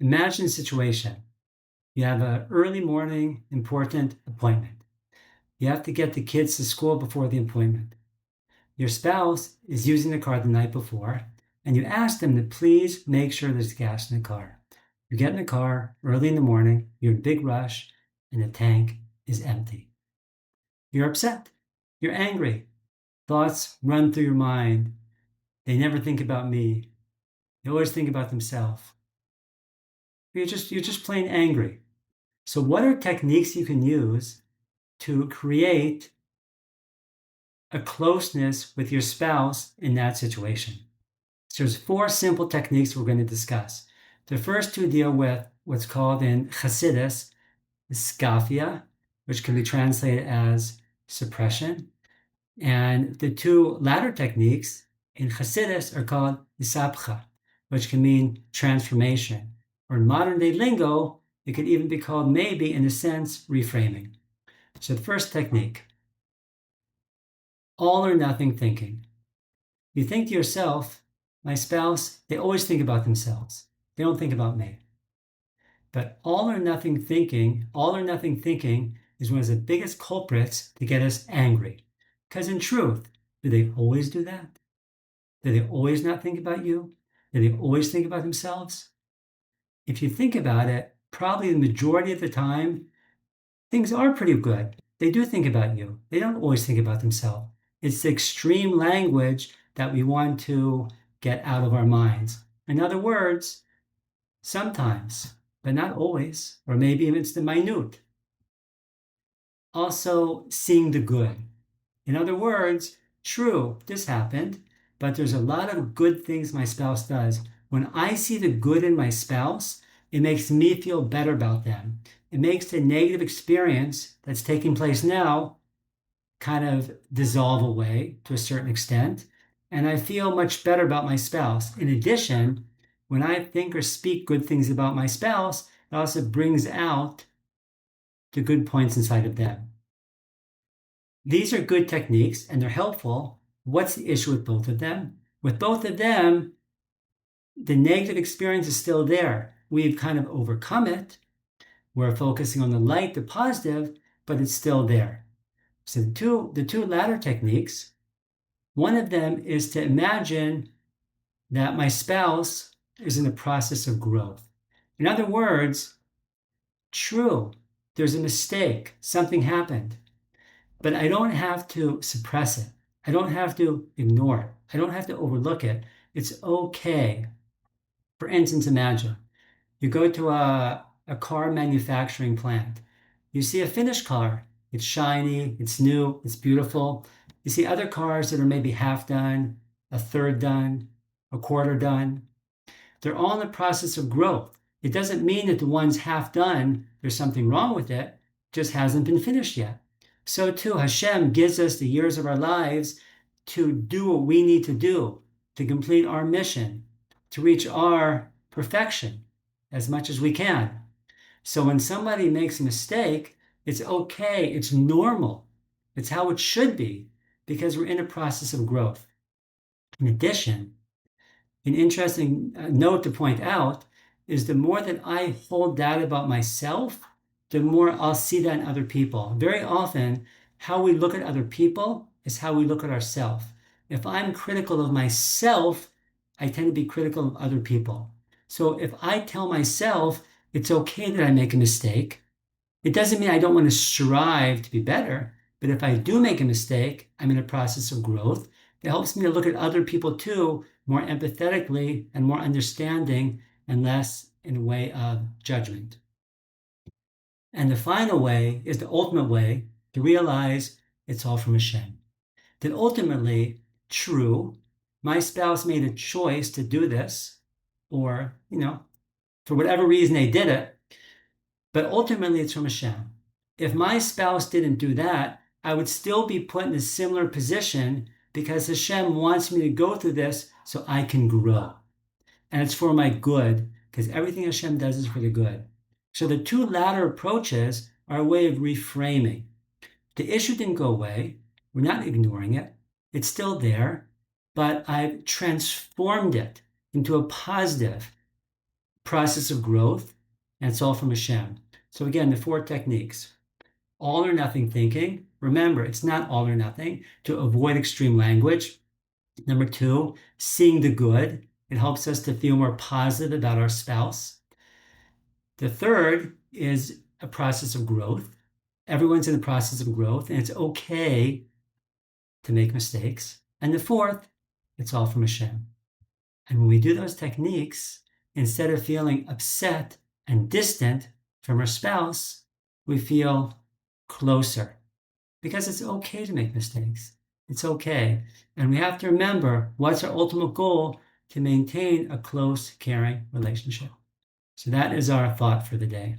Imagine a situation. You have an early morning important appointment. You have to get the kids to school before the appointment. Your spouse is using the car the night before, and you ask them to please make sure there's gas in the car. You get in the car early in the morning, you're in a big rush, and the tank is empty. You're upset. You're angry. Thoughts run through your mind. They never think about me. They always think about themselves. You're just plain angry. So what are techniques you can use to create a closeness with your spouse in that situation? So there's 4 simple techniques we're going to discuss. The first 2 deal with what's called in Hasidus, skafia, which can be translated as suppression. And the 2 latter techniques in Hasidus are called isapcha, which can mean transformation. Or in modern day lingo, it could even be called, maybe in a sense, reframing. So the first technique, all or nothing thinking. You think to yourself, my spouse, they always think about themselves. They don't think about me. But all or nothing thinking is one of the biggest culprits to get us angry. Because in truth, do they always do that? Do they always not think about you? Do they always think about themselves? If you think about it, probably the majority of the time, things are pretty good. They do think about you. They don't always think about themselves. It's the extreme language that we want to get out of our minds. In other words, sometimes, but not always, or maybe even it's the minute. Also, seeing the good. In other words, true, this happened, but there's a lot of good things my spouse does. When I see the good in my spouse, it makes me feel better about them. It makes the negative experience that's taking place now kind of dissolve away to a certain extent, and I feel much better about my spouse. In addition, when I think or speak good things about my spouse, it also brings out the good points inside of them. These are good techniques and they're helpful. What's the issue with both of them? With both of them, the negative experience is still there. We've kind of overcome it. We're focusing on the light, the positive, but it's still there. So the two latter techniques, one of them is to imagine that my spouse is in the process of growth. In other words, true, there's a mistake, something happened, but I don't have to suppress it. I don't have to ignore it. I don't have to overlook it. It's okay. For instance, imagine you go to a car manufacturing plant. You see a finished car. It's shiny, it's new, it's beautiful. You see other cars that are maybe half done, a third done, a quarter done. They're all in the process of growth. It doesn't mean that the one's half done, there's something wrong with it, it just hasn't been finished yet. So too, Hashem gives us the years of our lives to do what we need to do, to complete our mission, to reach our perfection as much as we can. So when somebody makes a mistake, it's okay, it's normal, it's how it should be, because we're in a process of growth. In addition, an interesting note to point out is the more that I hold that about myself, the more I'll see that in other people. Very often, how we look at other people is how we look at ourselves. If I'm critical of myself, I tend to be critical of other people. So if I tell myself it's okay that I make a mistake, it doesn't mean I don't want to strive to be better, but if I do make a mistake, I'm in a process of growth. It helps me to look at other people too, more empathetically and more understanding and less in a way of judgment. And the final way is the ultimate way to realize it's all from Hashem. That ultimately, true, my spouse made a choice to do this, or, for whatever reason they did it, but ultimately it's from Hashem. If my spouse didn't do that, I would still be put in a similar position because Hashem wants me to go through this so I can grow. And it's for my good, because everything Hashem does is for the good. So the 2 latter approaches are a way of reframing. The issue didn't go away. We're not ignoring it. It's still there, but I've transformed it into a positive. process of growth, and it's all from Hashem. So again, the 4 techniques. All or nothing thinking. Remember, it's not all or nothing, to avoid extreme language. Number 2, seeing the good. It helps us to feel more positive about our spouse. The third is a process of growth. Everyone's in the process of growth, and it's okay to make mistakes. And the fourth, it's all from Hashem. And when we do those techniques, instead of feeling upset and distant from our spouse, we feel closer, because it's okay to make mistakes. It's okay. And we have to remember, what's our ultimate goal? To maintain a close, caring relationship. So that is our thought for the day.